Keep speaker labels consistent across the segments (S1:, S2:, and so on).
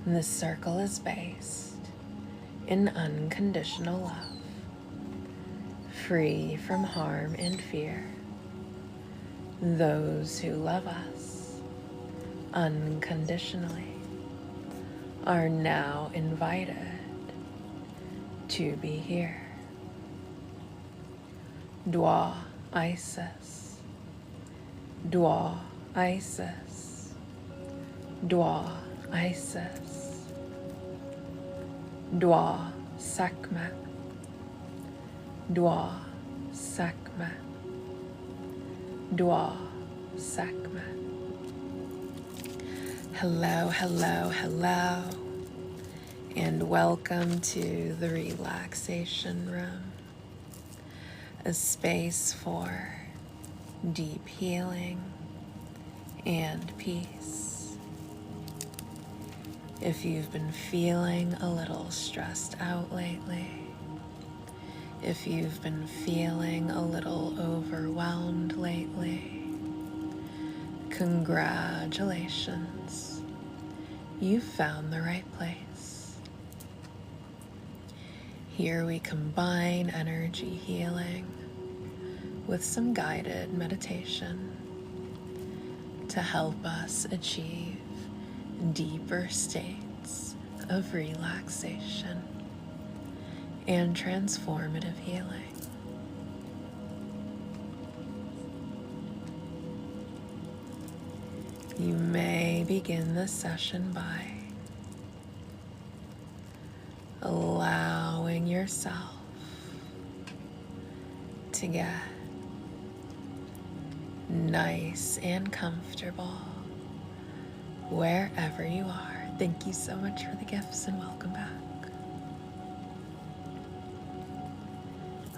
S1: This circle is based in unconditional love, free from harm and fear. Those who love us unconditionally are now invited to be here. Dwa Isis, Dwa Isis, Dwa Isis, Dwa Sekhmet, Dwa Sekhmet, Dwa Sekhmet. Hello, hello, hello, and welcome to the Relaxation Room, a space for deep healing and peace. If you've been feeling a little stressed out lately, if you've been feeling a little overwhelmed lately, congratulations, you've found the right place. Here we combine energy healing with some guided meditation to help us achieve deeper states of relaxation and transformative healing. You may begin this session by allowing yourself to get nice and comfortable wherever you are. Thank you so much for the gifts and welcome back.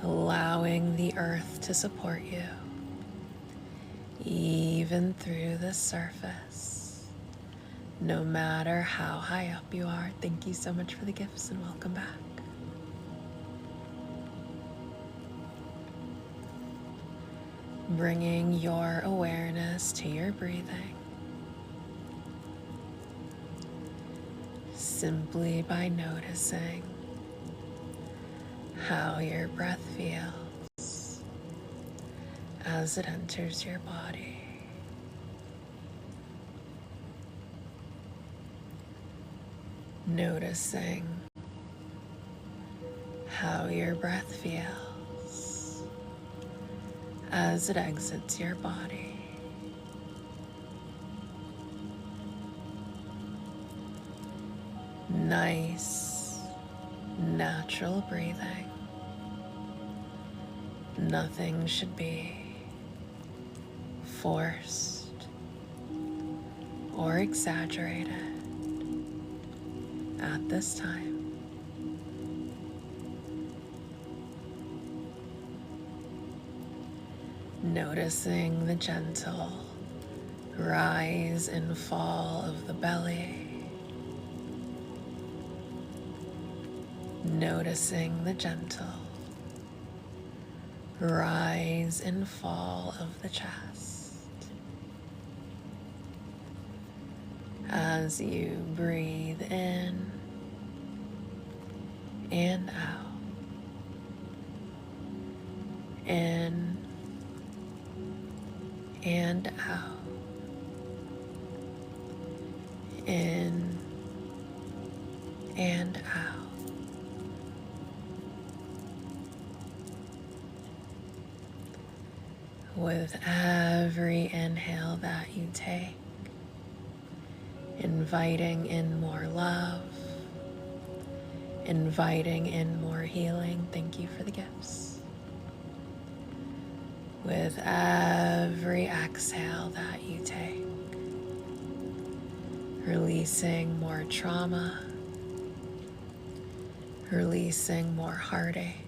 S1: Allowing the earth to support you even through the surface, no matter how high up you are. Thank you so much for the gifts and welcome back. Bringing your awareness to your breathing, simply by noticing how your breath feels as it enters your body. Noticing how your breath feels as it exits your body. Nice, natural breathing. Nothing should be forced or exaggerated at this time. Noticing the gentle rise and fall of the belly. Noticing the gentle rise and fall of the chest as you breathe in and out, in and out, in and out. With every inhale that you take, inviting in more love, inviting in more healing. Thank you for the gifts. With every exhale that you take, releasing more trauma, releasing more heartache,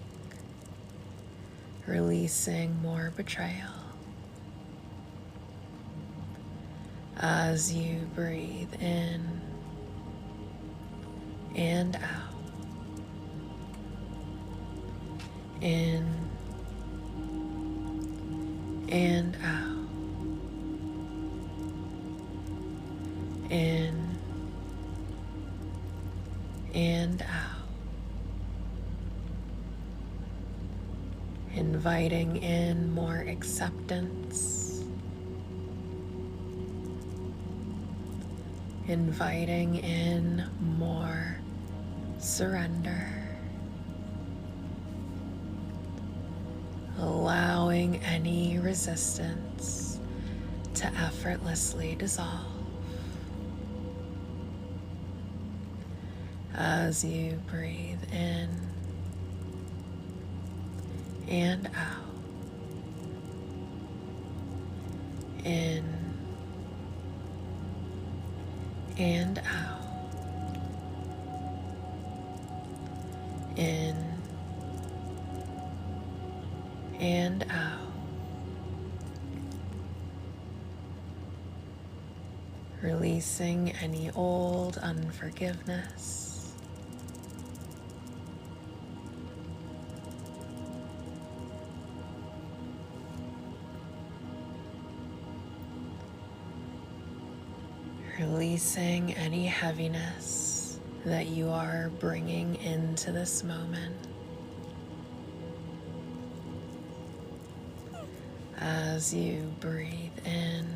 S1: releasing more betrayal. As you breathe in and out, in and out, in and out. Inviting in more acceptance, inviting in more surrender, allowing any resistance to effortlessly dissolve. As you breathe in and out, in and out, in and out. Releasing any old unforgiveness. Releasing any heaviness that you are bringing into this moment. As you breathe in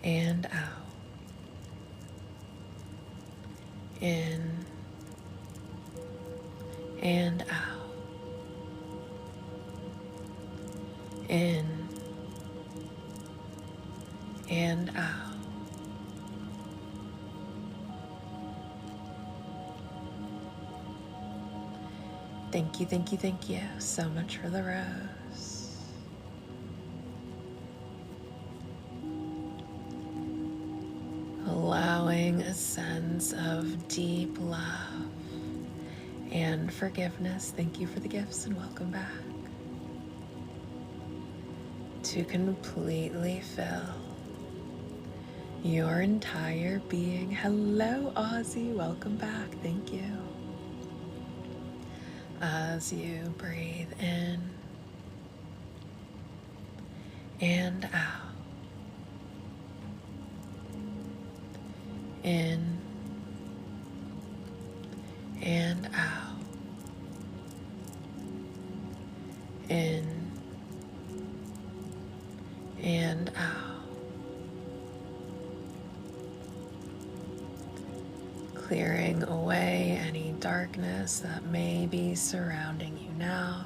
S1: and out, in and out, in and out. Thank you, thank you, thank you so much for the rose. Allowing a sense of deep love and forgiveness. Thank you for the gifts and welcome back. To completely fill your entire being. Hello, Ozzy. Welcome back. Thank you. As you breathe in and out, in and out, in and out. Clearing away any darkness that may be surrounding you now.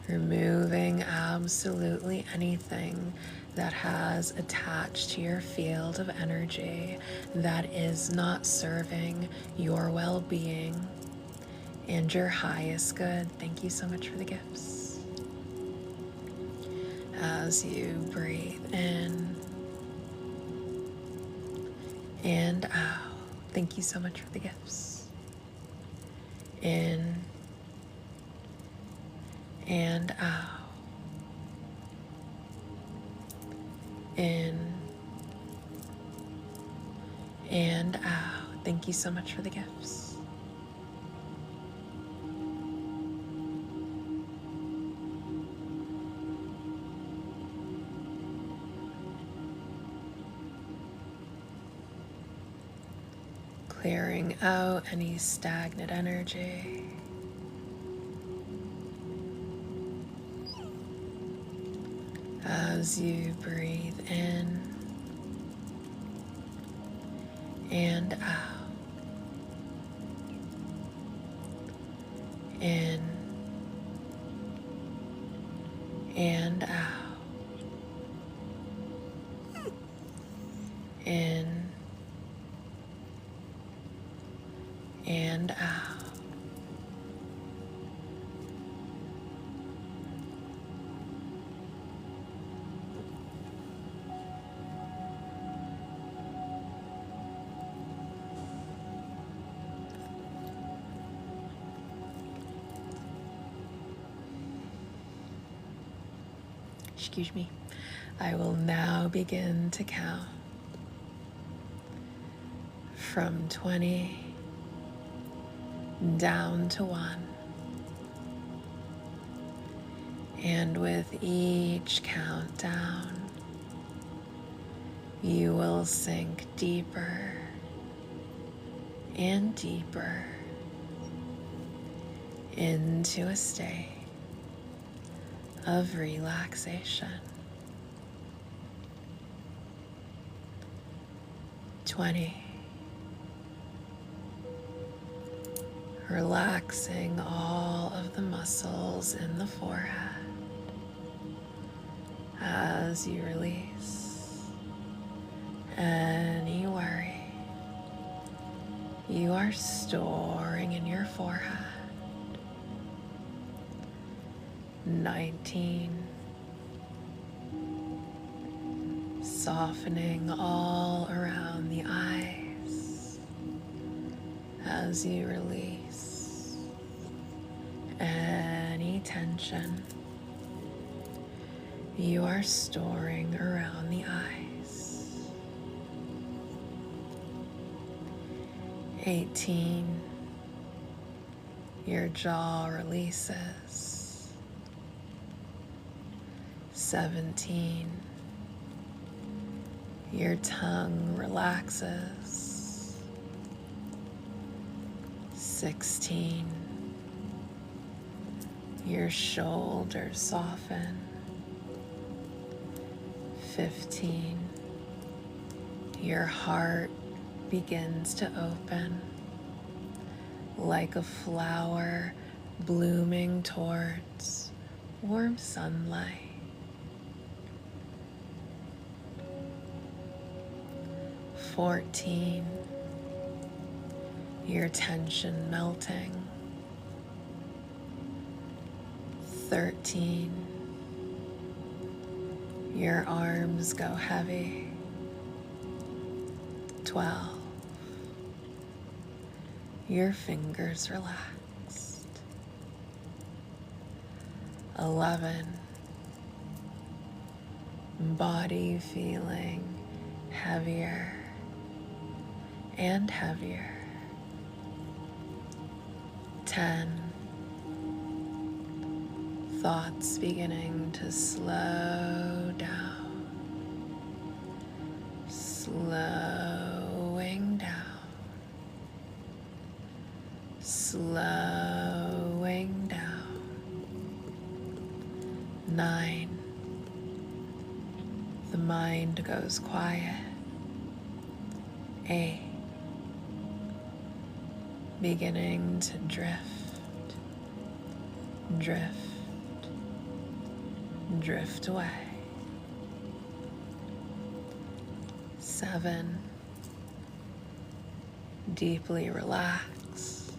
S1: Removing absolutely anything that has attached to your field of energy that is not serving your well-being and your highest good. Thank you so much for the gifts. As you breathe in and out. Thank you so much for the gifts. In and out. In and out. Thank you so much for the gifts. Clearing out any stagnant energy. As you breathe in and out, in and out, in and out. Excuse me. I will now begin to count from 20 down to 1. And with each countdown, you will sink deeper and deeper into a state of relaxation. 20. Relaxing all of the muscles in the forehead as you release any worry you are storing in your forehead. 19. Softening all around the eyes as you release any tension you are storing around the eyes. 18. Your jaw releases. 17. Your tongue relaxes. 16. Your shoulders soften. 15. Your heart begins to open like a flower blooming towards warm sunlight. 14. Your tension melting. 13. Your arms go heavy. 12. Your fingers relaxed. 11. Body feeling heavier and heavier. 10. Thoughts beginning to slow down, slowing down, slowing down. 9. The mind goes quiet. 8. Beginning to drift, drift, drift away. 7. Deeply relaxed.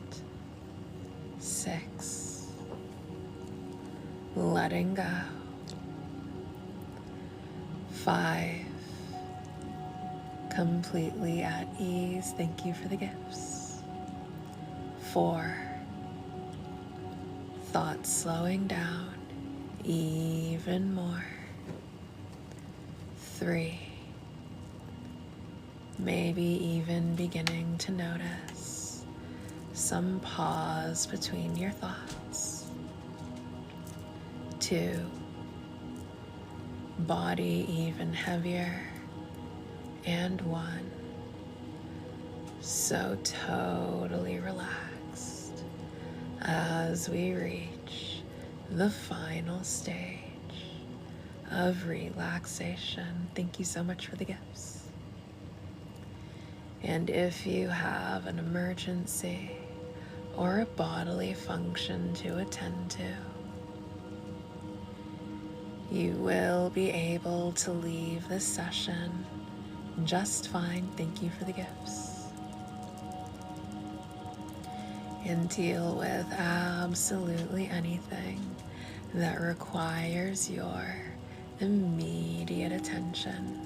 S1: 6. Letting go. 5. Completely at ease. Thank you for the gifts. 4. Thoughts slowing down even more. 3. Maybe even beginning to notice some pause between your thoughts. 2. Body even heavier. And 1. So totally relaxed as we reach the final stage of relaxation. Thank you so much for the gifts. And if you have an emergency or a bodily function to attend to, you will be able to leave this session just fine. Thank you for the gifts. And deal with absolutely anything that requires your immediate attention.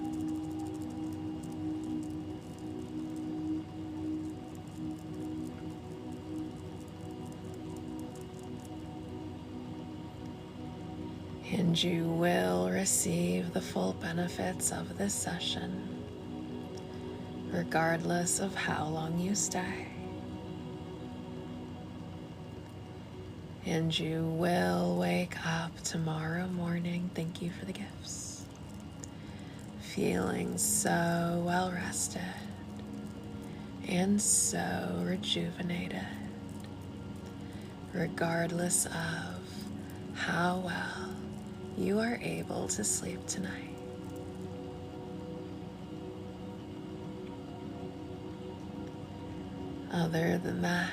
S1: And you will receive the full benefits of this session, regardless of how long you stay. And you will wake up tomorrow morning. Thank you for the gifts. feeling so well rested and so rejuvenated, regardless of how well you are able to sleep tonight. Other than that,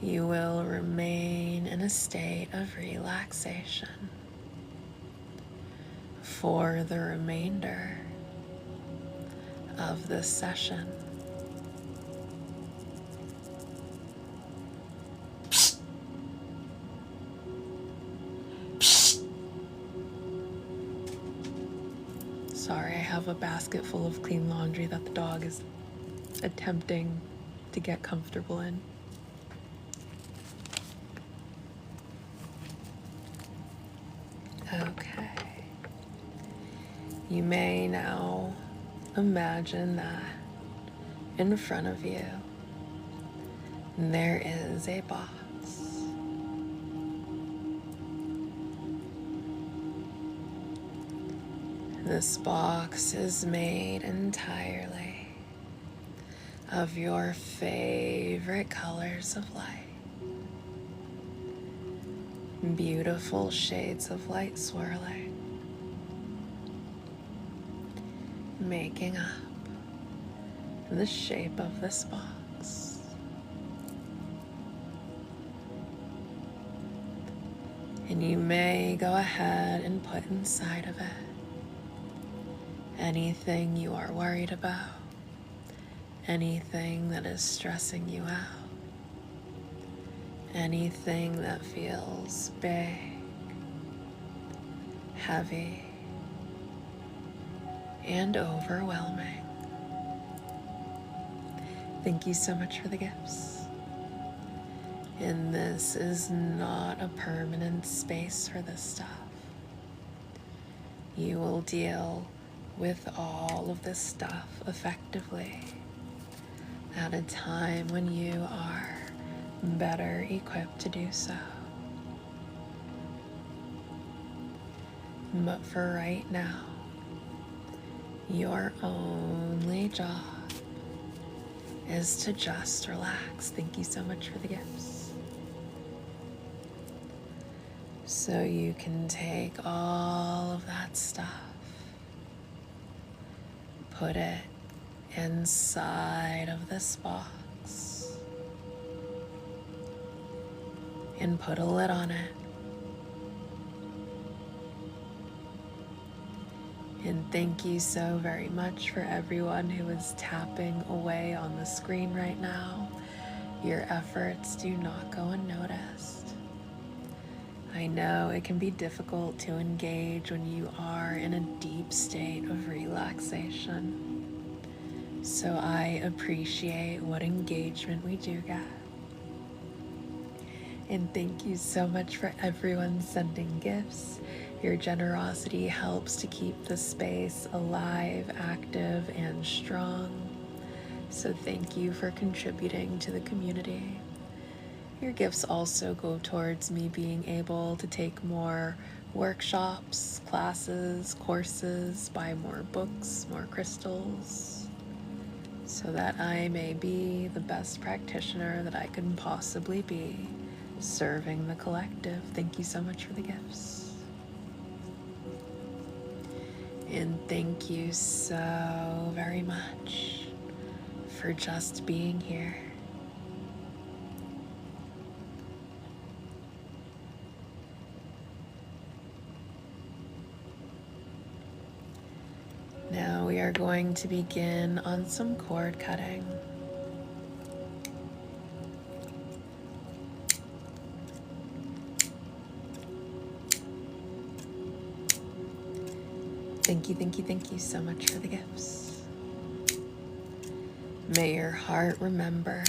S1: you will remain in a state of relaxation for the remainder of this session. Sorry, I have a basket full of clean laundry that the dog is attempting to get comfortable in. Okay. You may now imagine that in front of you there is a box. This box is made entirely of your favorite colors of light. Beautiful shades of light swirling, making up the shape of this box. And you may go ahead and put inside of it anything you are worried about, anything that is stressing you out, anything that feels big, heavy, and overwhelming. Thank you so much for the gifts. And this is not a permanent space for this stuff. You will deal with all of this stuff effectively at a time when you are better equipped to do so. But for right now, your only job is to just relax. Thank you so much for the gifts. So you can take all of that stuff, put it inside of this box, and put a lid on it. And thank you so very much for everyone who is tapping away on the screen right now. Your efforts do not go unnoticed. I know it can be difficult to engage when you are in a deep state of relaxation. So I appreciate what engagement we do get. And thank you so much for everyone sending gifts. Your generosity helps to keep the space alive, active, and strong. So thank you for contributing to the community. Your gifts also go towards me being able to take more workshops, classes, courses, buy more books, more crystals, so that I may be the best practitioner that I can possibly be, serving the collective. Thank you so much for the gifts. And thank you so very much for just being here. Now we are going to begin on some cord cutting. Thank you so much for the gifts. May your heart remember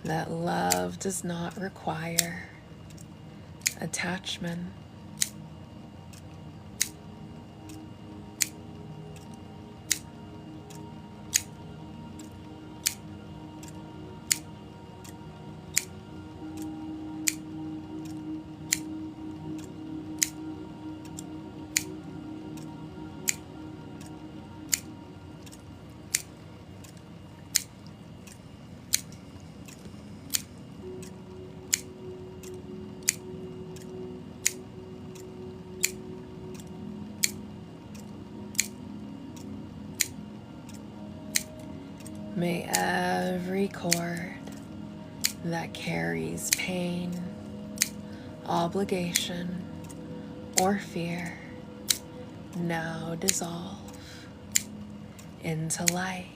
S1: that love does not require attachment. May every cord that carries pain, obligation, or fear now dissolve into light.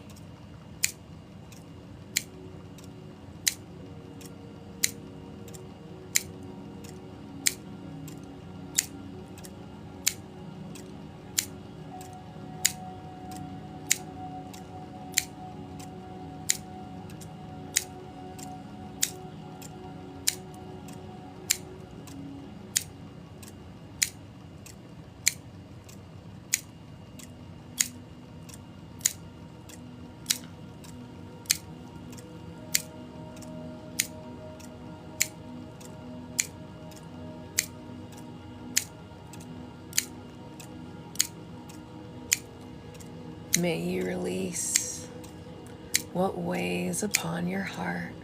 S1: May you release what weighs upon your heart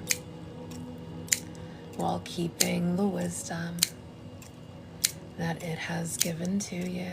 S1: while keeping the wisdom that it has given to you.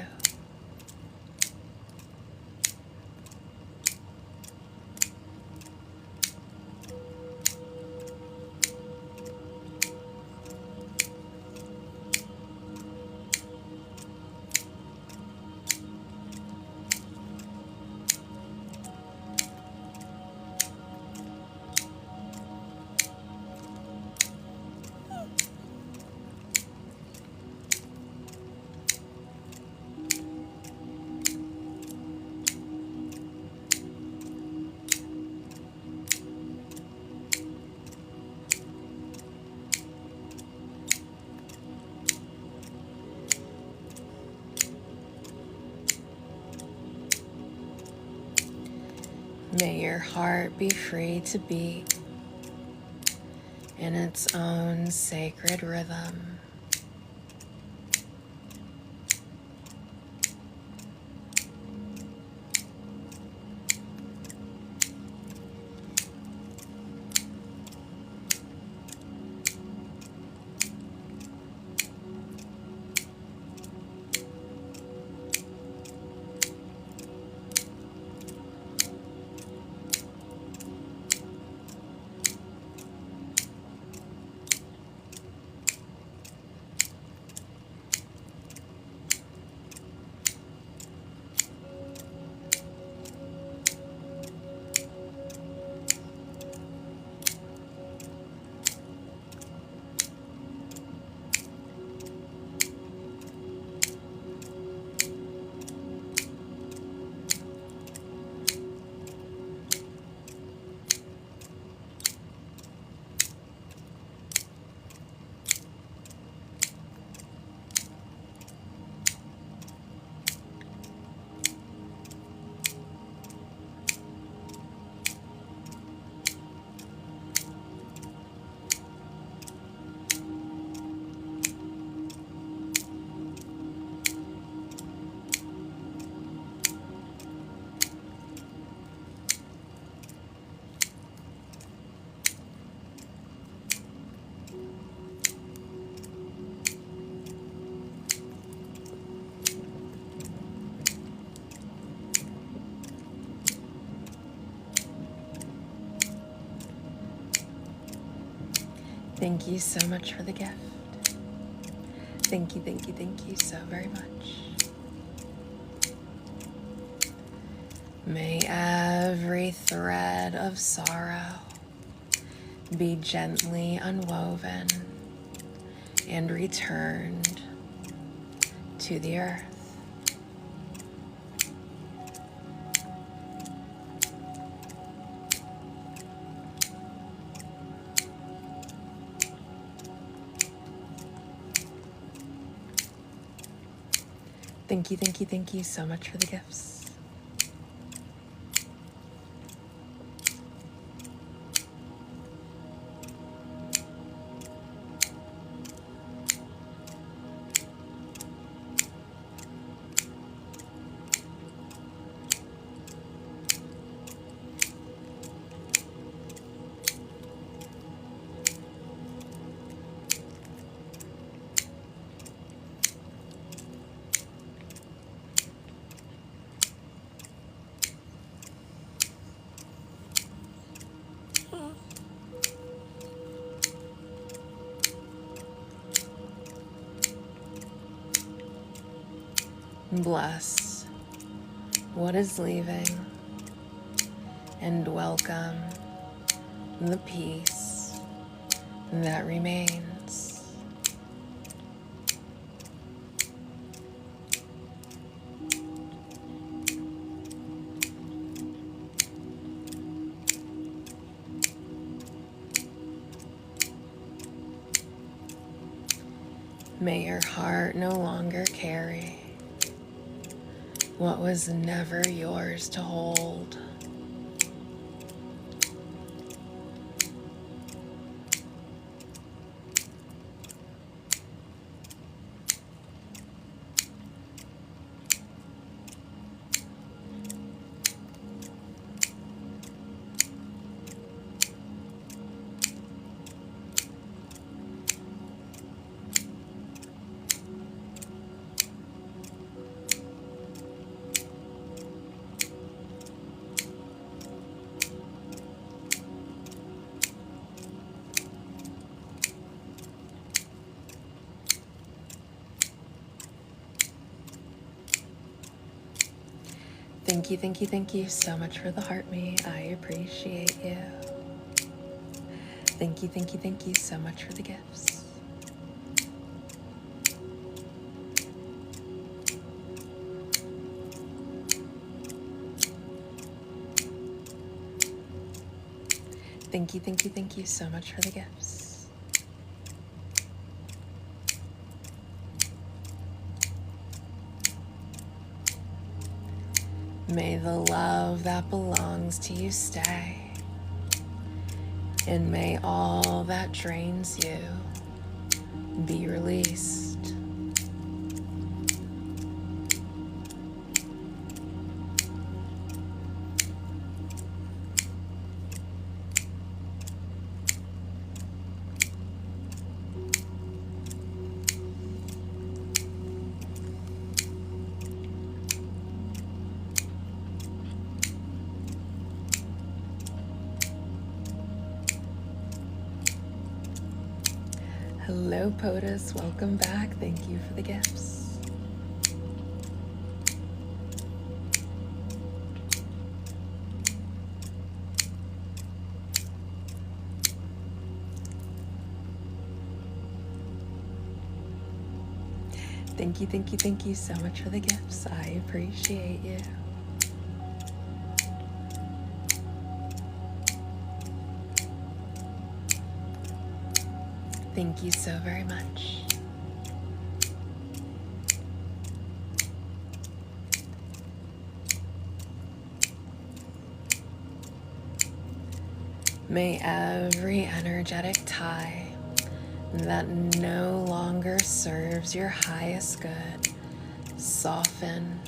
S1: May your heart be free to beat in its own sacred rhythm. Thank you so much for the gift. Thank you so very much. May every thread of sorrow be gently unwoven and returned to the earth. Thank you so much for the gifts. Bless what is leaving and welcome the peace that remains. May your heart no longer carry what was never yours to hold. Thank you so much for the heart me. I appreciate you. Thank you so much for the gifts. Thank you so much for the gifts. May the love that belongs to you stay, and may all that drains you be released. Hello, POTUS. Welcome back. Thank you for the gifts. Thank you so much for the gifts. I appreciate you. Thank you so very much. May every energetic tie that no longer serves your highest good soften,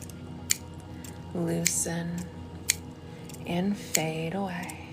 S1: loosen, and fade away.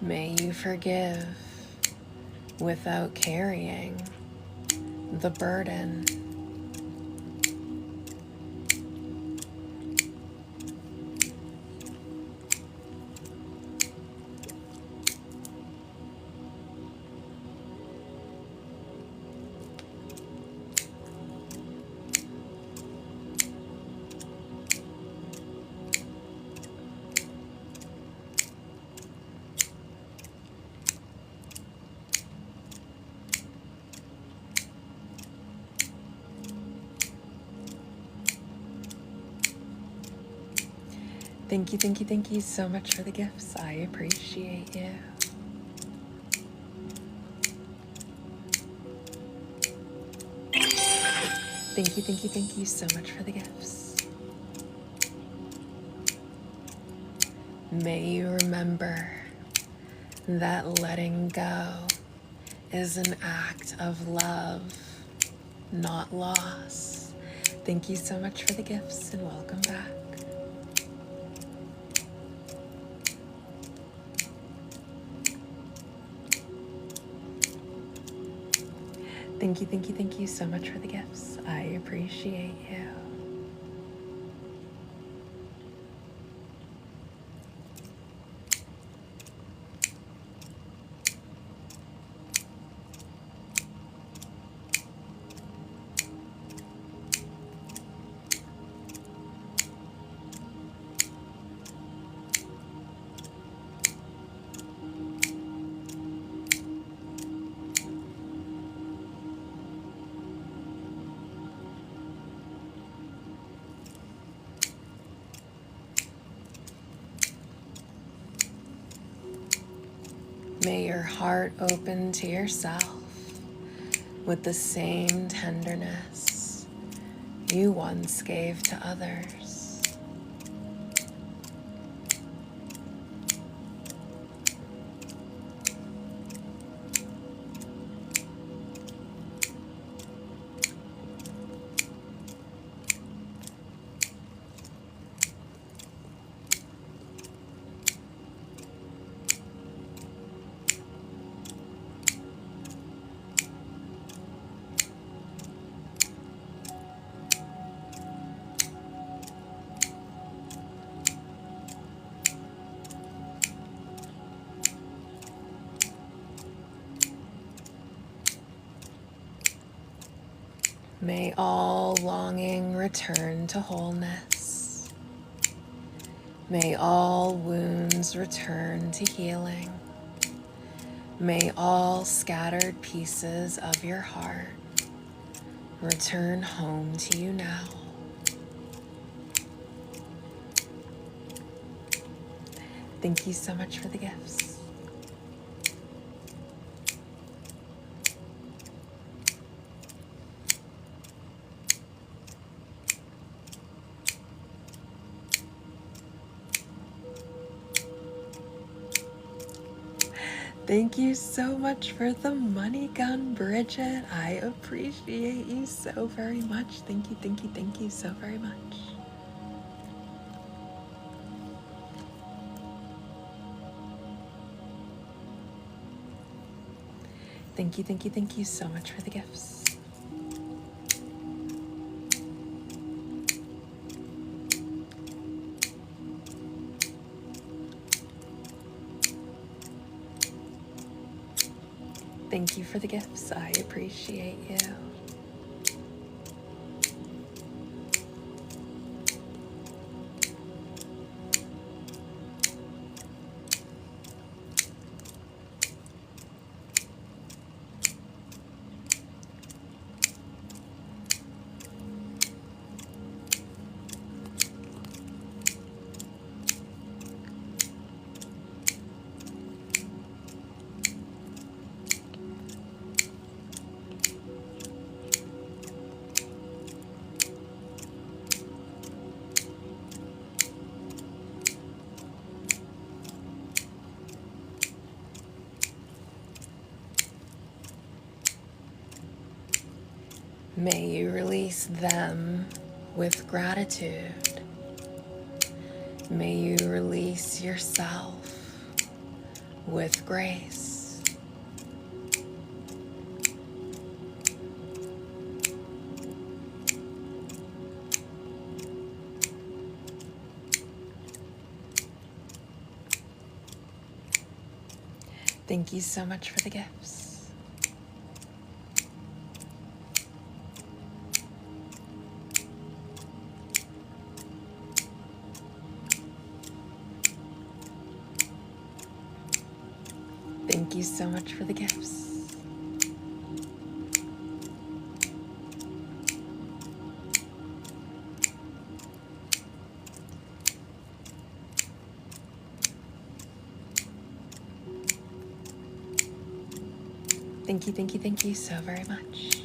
S1: May you forgive without carrying the burden. Thank you so much for the gifts. I appreciate you. Thank you so much for the gifts. May you remember that letting go is an act of love, not loss. Thank you so much for the gifts and welcome back. Thank you so much for the gifts. I appreciate you. May your heart open to yourself with the same tenderness you once gave to others. May all longing return to wholeness. May all wounds return to healing. May all scattered pieces of your heart return home to you now. Thank you so much for the gifts. Thank you so much for the money gun, Bridget. I appreciate you so very much. Thank you so very much. Thank you so much for the gifts. Thank you for the gifts. I appreciate you. May you release them with gratitude. May you release yourself with grace. Thank you so much for the gifts. Thank you so much for the gifts. Thank you so very much.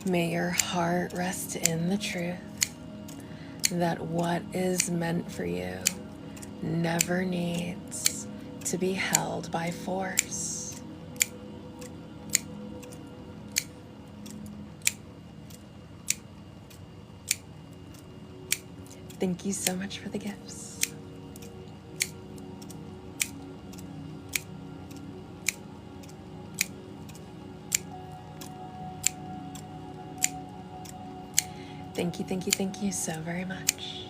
S1: May your heart rest in the truth that what is meant for you never needs to be held by force. Thank you so much for the gifts. Thank you so very much.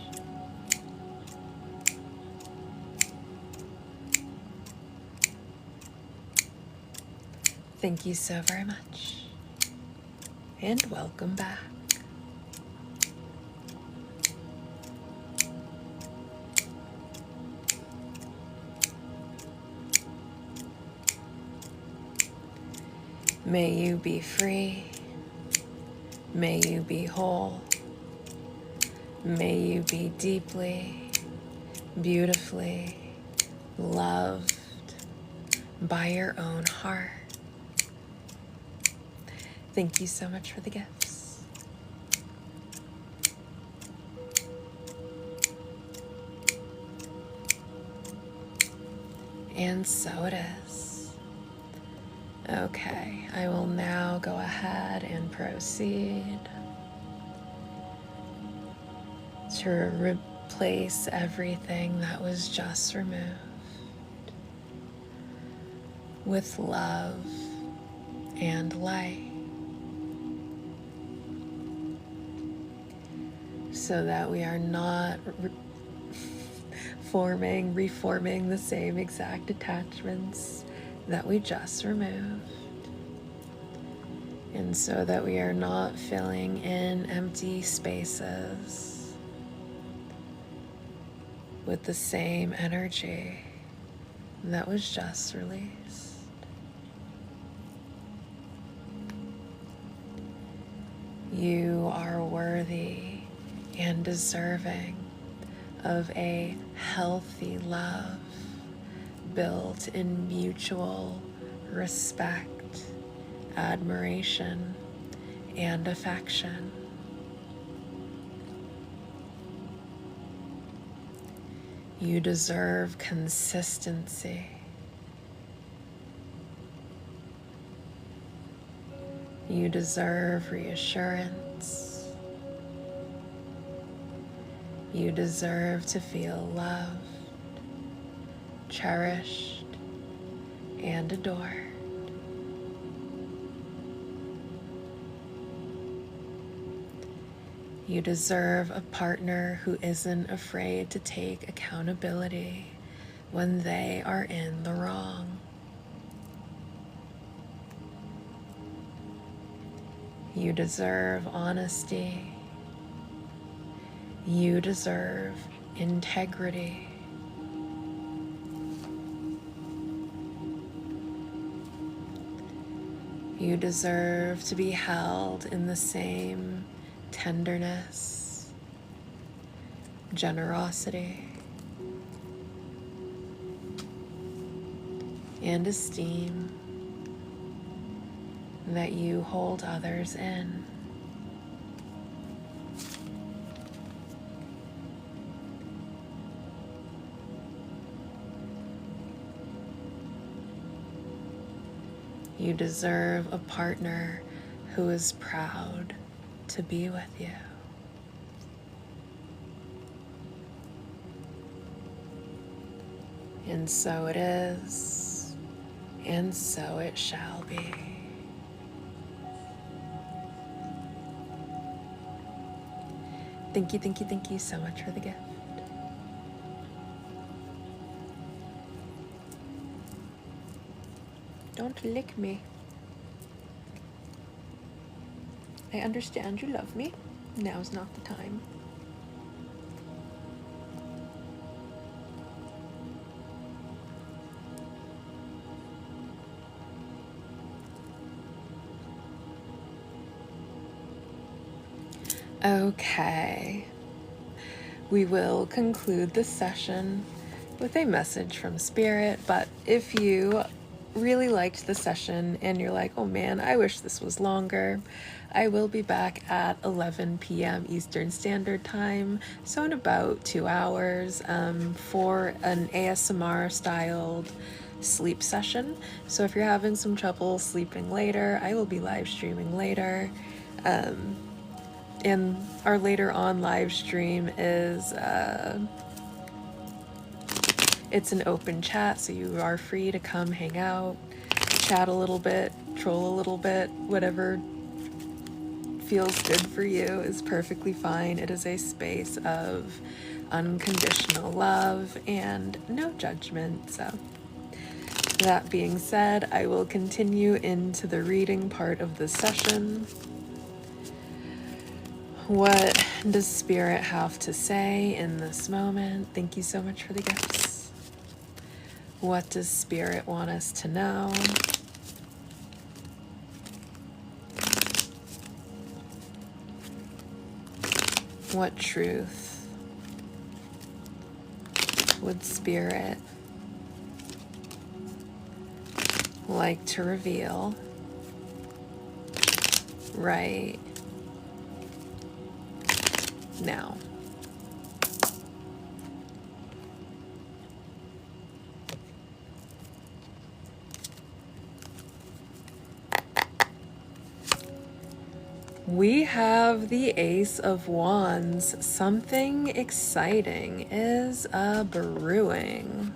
S1: Thank you so very much. And welcome back. May you be free. May you be whole. May you be deeply, beautifully loved by your own heart. Thank you so much for the gifts. And so it is. Okay, I will now go ahead and proceed to replace everything that was just removed with love and light, so that we are not reforming the same exact attachments that we just removed, and so that we are not filling in empty spaces with the same energy that was just released. You are worthy and deserving of a healthy love built in mutual respect, admiration, and affection. You deserve consistency. You deserve reassurance. You deserve to feel loved, cherished, and adored. You deserve a partner who isn't afraid to take accountability when they are in the wrong. You deserve honesty. You deserve integrity. You deserve to be held in the same tenderness, generosity, and esteem that you hold others in. You deserve a partner who is proud to be with you. And so it is, and so it shall be. Thank you so much for the gift. Don't lick me. I understand you love me. Now's not the time. Okay. We will conclude this session with a message from Spirit, but if you really liked the session and you're like, oh man, I wish this was longer, I will be back at 11 p.m. Eastern Standard Time, so in about 2 hours, for an ASMR styled sleep session. So if you're having some trouble sleeping later, I will be live streaming later. And our later on live stream is it's an open chat, so you are free to come hang out, chat a little bit, troll a little bit, whatever feels good for you is perfectly fine. It is a space of unconditional love and no judgment. So that being said, I will continue into the reading part of the session. What does Spirit have to say in this moment? Thank you so much for the gifts. What does Spirit want us to know? What truth would Spirit like to reveal right now? We have the Ace of Wands. Something exciting is brewing.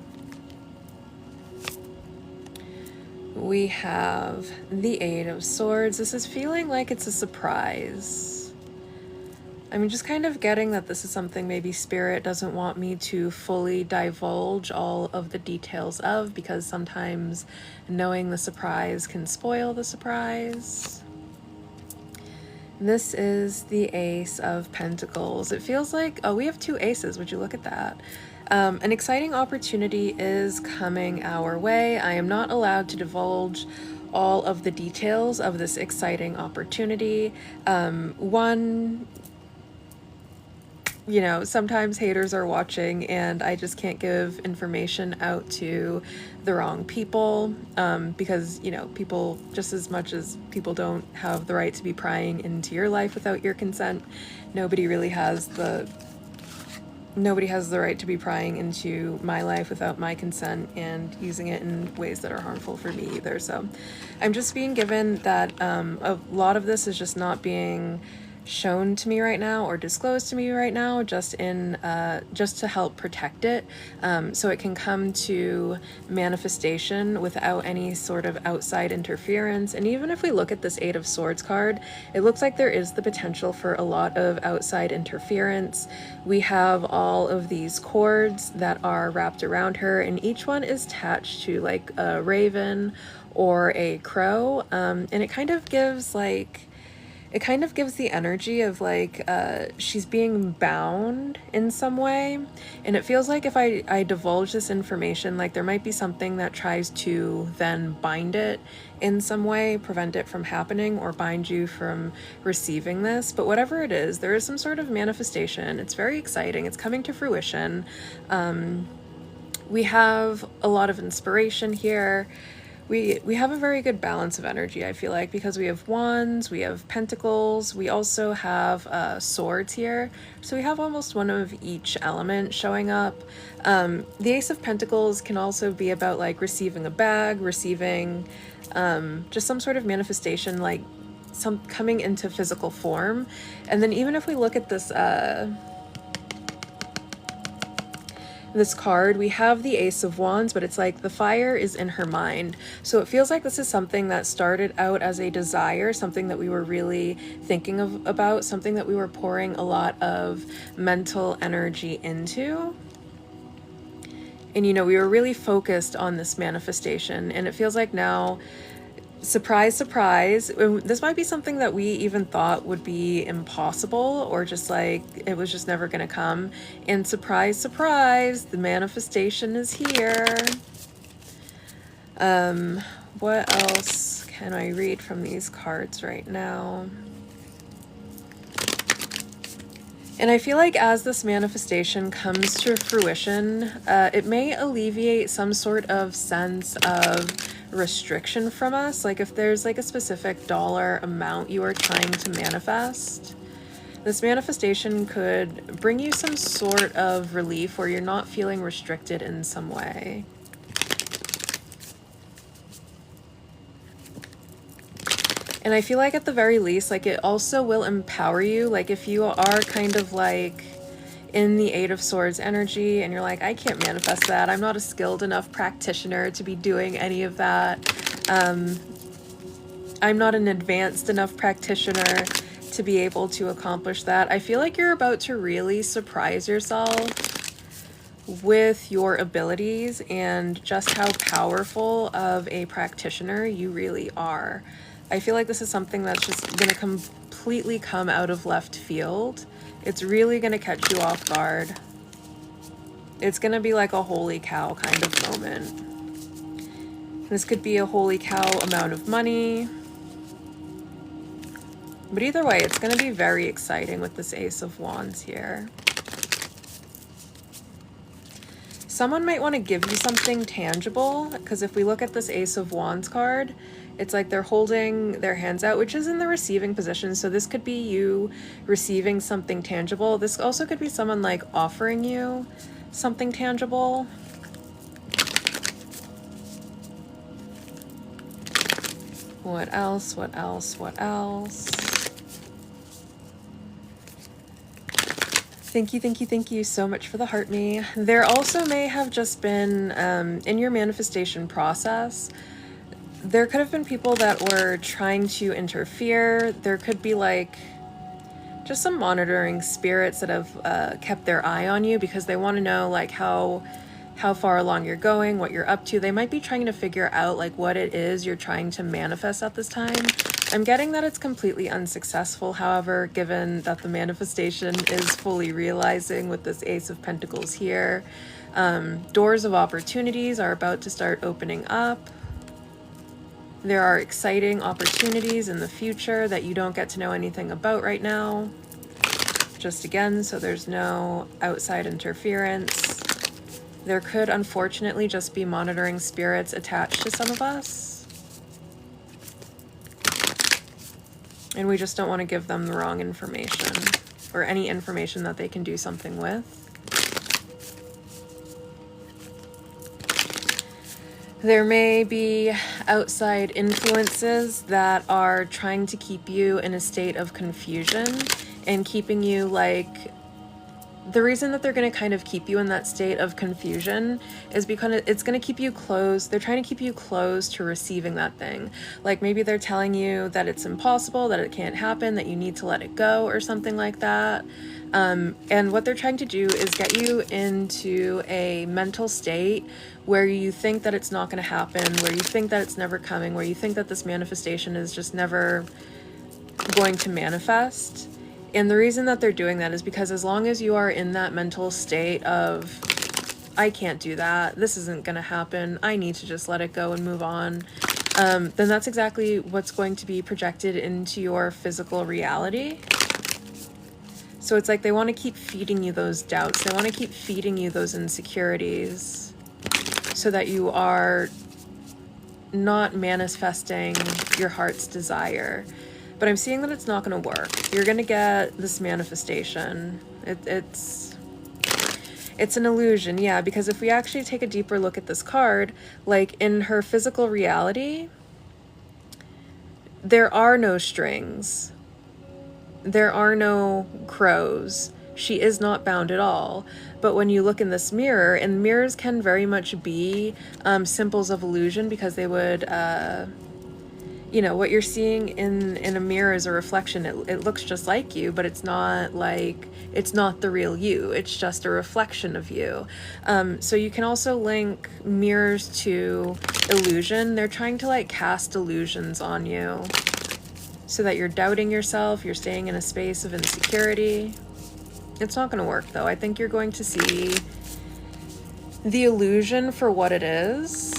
S1: We have the Eight of Swords. This is feeling like it's a surprise. I'm just kind of getting that this is something maybe Spirit doesn't want me to fully divulge all of the details of, because sometimes knowing the surprise can spoil the surprise. This is the Ace of Pentacles. It feels like, oh, we have two aces. Would you look at that? An exciting opportunity is coming our way. I am not allowed to divulge all of the details of this exciting opportunity. You know, sometimes haters are watching and I just can't give information out to the wrong people, because, you know, people, just as much as people don't have the right to be prying into your life without your consent, nobody has the right to be prying into my life without my consent and using it in ways that are harmful for me either. So I'm just being given that a lot of this is just not being shown to me right now or disclosed to me right now, just to help protect it, so it can come to manifestation without any sort of outside interference. And even if we look at this Eight of Swords card, it looks like there is the potential for a lot of outside interference. We have all of these cords that are wrapped around her, and each one is attached to like a raven or a crow, and it kind of gives the energy of like she's being bound in some way. And it feels like if I divulge this information, like there might be something that tries to then bind it in some way, prevent it from happening, or bind you from receiving this. But whatever it is, there is some sort of manifestation. It's very exciting. It's coming to fruition. We have a lot of inspiration here. We have a very good balance of energy, I feel like, because we have wands, we have pentacles, we also have swords here. So we have almost one of each element showing up. The Ace of Pentacles can also be about like receiving a bag, receiving just some sort of manifestation, like some coming into physical form. And then even if we look at this card, we have the Ace of Wands, but it's like the fire is in her mind. So it feels like this is something that started out as a desire, something that we were really thinking about, something that we were pouring a lot of mental energy into. And, you know, we were really focused on this manifestation, and it feels like now, surprise, surprise, this might be something that we even thought would be impossible, or just like it was just never going to come. And surprise, surprise, the manifestation is here. What else can I read from these cards right now? And I feel like as this manifestation comes to fruition, it may alleviate some sort of sense of restriction from us. Like if there's like a specific dollar amount you are trying to manifest, this manifestation could bring you some sort of relief where you're not feeling restricted in some way. And I feel like at the very least, like it also will empower you. Like if you are kind of like in the Eight of Swords energy and you're like, I can't manifest that. I'm not a skilled enough practitioner to be doing any of that. I'm not an advanced enough practitioner to be able to accomplish that. I feel like you're about to really surprise yourself with your abilities and just how powerful of a practitioner you really are. I feel like this is something that's just going to completely come out of left field. It's really going to catch you off guard. It's going to be like a holy cow kind of moment. This could be a holy cow amount of money. But either way, it's going to be very exciting with this Ace of Wands here. Someone might want to give you something tangible, because if we look at this Ace of Wands card, it's like they're holding their hands out, which is in the receiving position. So this could be you receiving something tangible. This also could be someone like offering you something tangible. What else? What else? What else? Thank you so much for the heart me. There also may have just been, in your manifestation process, there could have been people that were trying to interfere. There could be like just some monitoring spirits that have kept their eye on you because they want to know like how far along you're going, what you're up to. They might be trying to figure out like what it is you're trying to manifest at this time. I'm getting that it's completely unsuccessful. However, given that the manifestation is fully realizing with this Ace of Pentacles here, doors of opportunities are about to start opening up. There are exciting opportunities in the future that you don't get to know anything about right now. Just again, so there's no outside interference. There could unfortunately just be monitoring spirits attached to some of us. And we just don't want to give them the wrong information or any information that they can do something with. There may be outside influences that are trying to keep you in a state of confusion and keeping you like, the reason that they're going to kind of keep you in that state of confusion is because it's going to keep you close. They're trying to keep you close to receiving that thing. Like maybe they're telling you that it's impossible, that it can't happen, that you need to let it go or something like that. And what they're trying to do is get you into a mental state where you think that it's not going to happen, where you think that it's never coming, where you think that this manifestation is just never going to manifest. And the reason that they're doing that is because as long as you are in that mental state of, I can't do that, this isn't going to happen, I need to just let it go and move on, then that's exactly what's going to be projected into your physical reality. So it's like they want to keep feeding you those doubts. They want to keep feeding you those insecurities so that you are not manifesting your heart's desire. But I'm seeing that it's not going to work. You're going to get this manifestation. It's an illusion, yeah, because if we actually take a deeper look at this card, like in her physical reality, there are no strings. There are no crows. She is not bound at all. But when you look in this mirror, and mirrors can very much be symbols of illusion, because they would, you know, what you're seeing in a mirror is a reflection. It looks just like you, but it's not like, it's not the real you. It's just a reflection of you. So you can also link mirrors to illusion. They're trying to like cast illusions on you so that you're doubting yourself, you're staying in a space of insecurity. It's not going to work though. I think you're going to see the illusion for what it is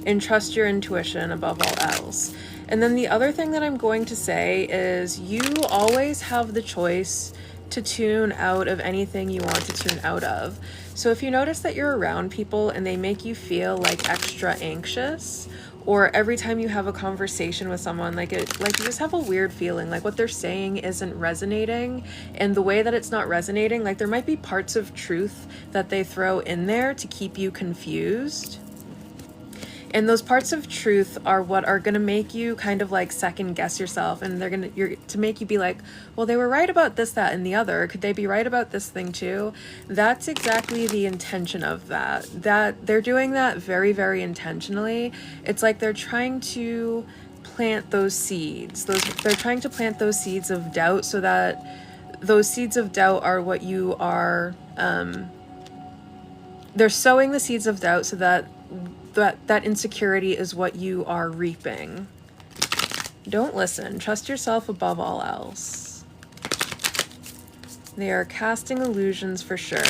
S1: and trust your intuition above all else. And then the other thing that I'm going to say is you always have the choice to tune out of anything you want to tune out of. So if you notice that you're around people and they make you feel like extra anxious, or every time you have a conversation with someone, like you just have a weird feeling, like what they're saying isn't resonating, and the way that it's not resonating, like there might be parts of truth that they throw in there to keep you confused. And those parts of truth are what are going to make you kind of like second guess yourself, and you're to make you be like, well, they were right about this, that, and the other. Could they be right about this thing too? That's exactly the intention of that. That they're doing that very, very intentionally. It's like they're trying to plant those seeds. They're trying to plant those seeds of doubt, so that those seeds of doubt are what you are. They're sowing the seeds of doubt so that that insecurity is what you are reaping. Don't listen. Trust yourself above all else. They are casting illusions for sure.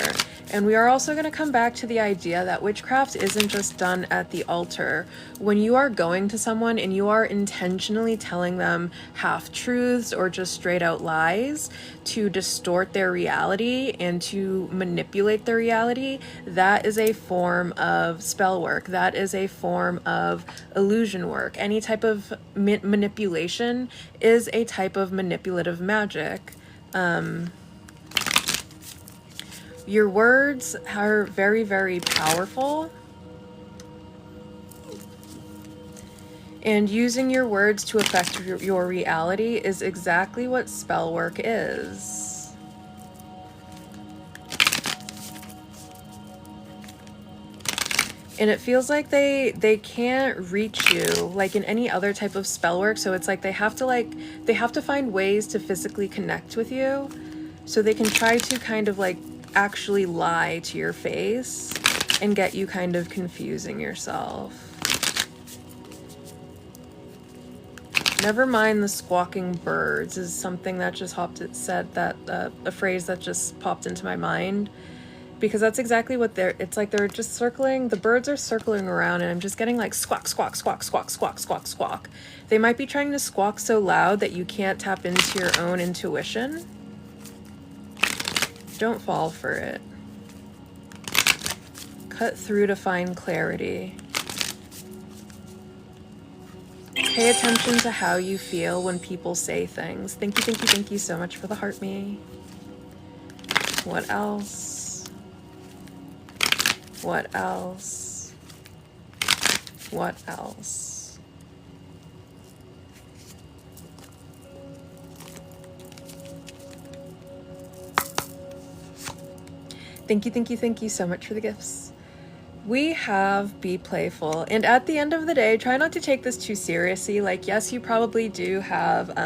S1: And we are also going to come back to the idea that witchcraft isn't just done at the altar. When you are going to someone and you are intentionally telling them half-truths or just straight out lies to distort their reality and to manipulate their reality, that is a form of spell work. That is a form of illusion work. Any type of manipulation is a type of manipulative magic. Your words are very, very powerful. And using your words to affect your reality is exactly what spell work is. And it feels like they can't reach you like in any other type of spell work. So it's like they have to find ways to physically connect with you, so they can try to kind of like actually lie to your face and get you kind of confusing yourself. Never mind the squawking birds is something that just a phrase that just popped into my mind, because that's exactly what it's like they're just circling, the birds are circling around, and I'm just getting like squawk, squawk, squawk, squawk, squawk, squawk, squawk. They might be trying to squawk so loud that you can't tap into your own intuition. Don't fall for it. Cut through to find clarity. Pay attention to how you feel when people say things. Thank you, thank you, thank you so much for the heart me. What else? What else? What else? Thank you, thank you, thank you so much for the gifts. We have be playful. And at the end of the day, try not to take this too seriously. Like, yes, you probably do have,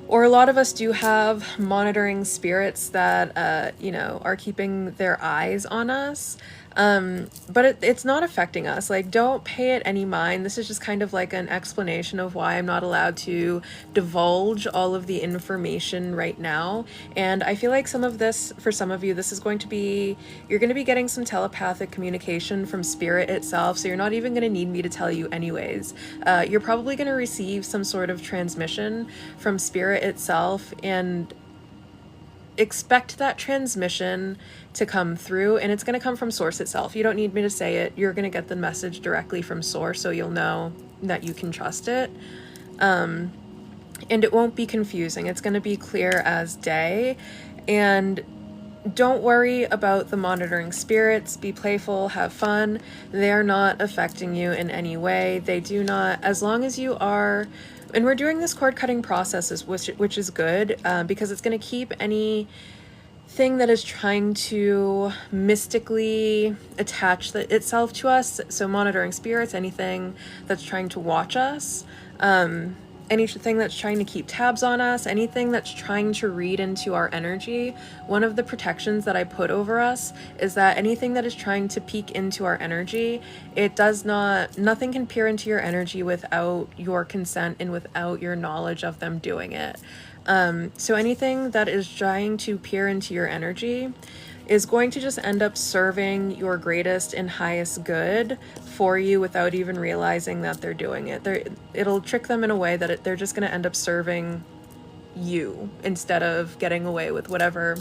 S1: or a lot of us do have monitoring spirits that, are keeping their eyes on us. But it's not affecting us. Like, don't pay it any mind. This is just kind of like an explanation of why I'm not allowed to divulge all of the information right now. And I feel like some of this, for some of you, this is going to be, you're going to be getting some telepathic communication from spirit itself. So you're not even going to need me to tell you anyways. You're probably going to receive some sort of transmission from spirit itself, and expect that transmission to come through, and it's going to come from source itself. You don't need me to say it. You're going to get the message directly from source, so you'll know that you can trust it. And it won't be confusing. It's going to be clear as day. And don't worry about the monitoring spirits. Be playful, have fun. They're not affecting you in any way. They do not, as long as you are. And we're doing this cord cutting process, which is good, because it's going to keep anything that is trying to mystically attach itself to us. So monitoring spirits, anything that's trying to watch us, anything that's trying to keep tabs on us, anything that's trying to read into our energy. One of the protections that I put over us is that anything that is trying to peek into our energy, nothing can peer into your energy without your consent and without your knowledge of them doing it. So anything that is trying to peer into your energy is going to just end up serving your greatest and highest good for you without even realizing that they're doing it. It'll trick them in a way that they're just going to end up serving you instead of getting away with whatever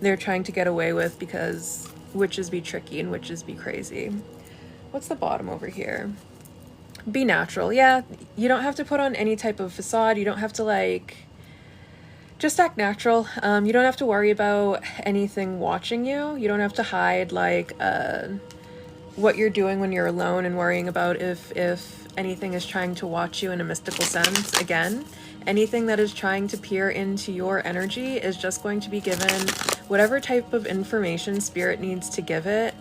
S1: they're trying to get away with, because witches be tricky and witches be crazy. What's the bottom over here? Be natural. Yeah, you don't have to put on any type of facade. You don't have to like, just act natural. You don't have to worry about anything watching you. You don't have to hide like what you're doing when you're alone and worrying about if anything is trying to watch you in a mystical sense. Again, anything that is trying to peer into your energy is just going to be given whatever type of information spirit needs to give it,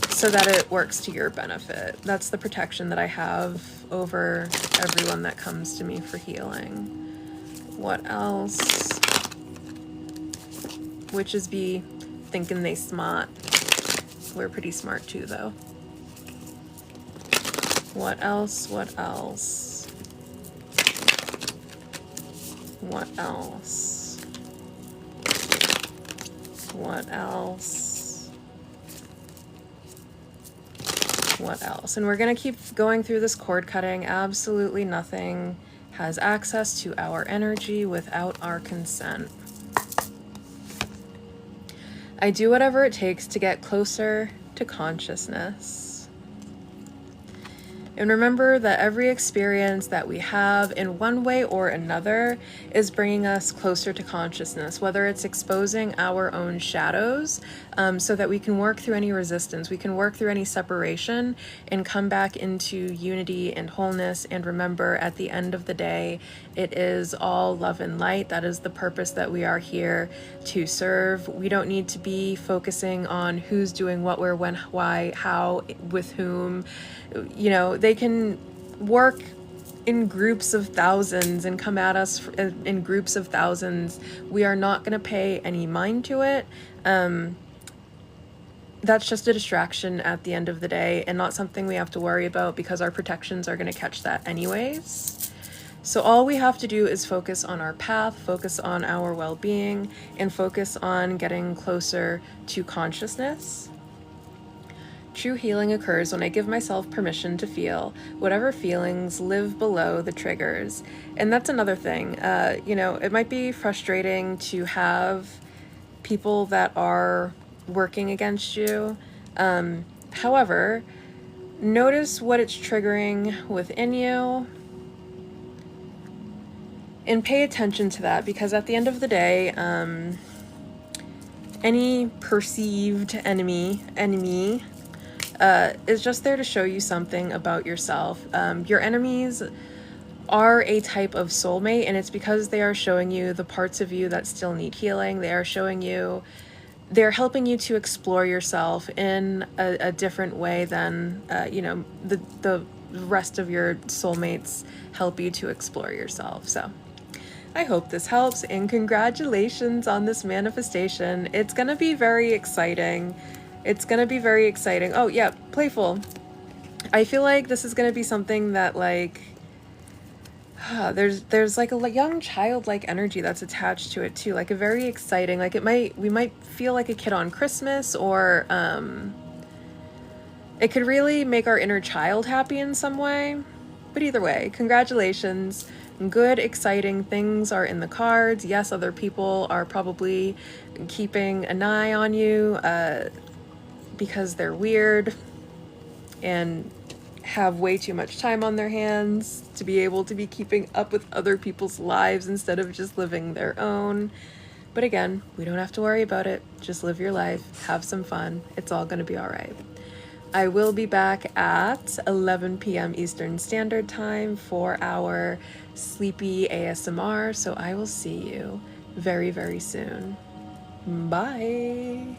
S1: so that it works to your benefit. That's the protection that I have over everyone that comes to me for healing. What else? Witches be thinking they smart. We're pretty smart too, though. What else? What else? What else? What else? What else? And we're going to keep going through this cord cutting. Absolutely nothing has access to our energy without our consent. I do whatever it takes to get closer to consciousness. And remember that every experience that we have in one way or another is bringing us closer to consciousness, whether it's exposing our own shadows, so that we can work through any resistance, we can work through any separation and come back into unity and wholeness. And remember, at the end of the day, it is all love and light. That is the purpose that we are here to serve. We don't need to be focusing on who's doing what, where, when, why, how, with whom. You know, they can work in groups of thousands and come at us in groups of thousands. We are not going to pay any mind to it. That's just a distraction at the end of the day, and not something we have to worry about, because our protections are going to catch that anyways. So all we have to do is focus on our path, focus on our well-being, and focus on getting closer to consciousness. True healing occurs when I give myself permission to feel whatever feelings live below the triggers. And that's another thing. You know, it might be frustrating to have people that are working against you. However, notice what it's triggering within you and pay attention to that, because at the end of the day, any perceived enemy is just there to show you something about yourself. Your enemies are a type of soulmate, and it's because they are showing you the parts of you that still need healing. They're helping you to explore yourself in a different way than, you know, the rest of your soulmates help you to explore yourself. So I hope this helps, and congratulations on this manifestation. It's gonna be very exciting. It's gonna be very exciting. Oh yeah, playful. I feel like this is gonna be something that like, there's like a young childlike energy that's attached to it too. Like a very exciting, like we might feel like a kid on Christmas, or it could really make our inner child happy in some way. But either way, congratulations. Good, exciting things are in the cards. Yes, other people are probably keeping an eye on you, because they're weird and have way too much time on their hands to be able to be keeping up with other people's lives instead of just living their own. But again, we don't have to worry about it. Just live your life, have some fun. It's all going to be all right. I will be back at 11 p.m. Eastern Standard Time for our sleepy ASMR, so I will see you very, very soon. Bye.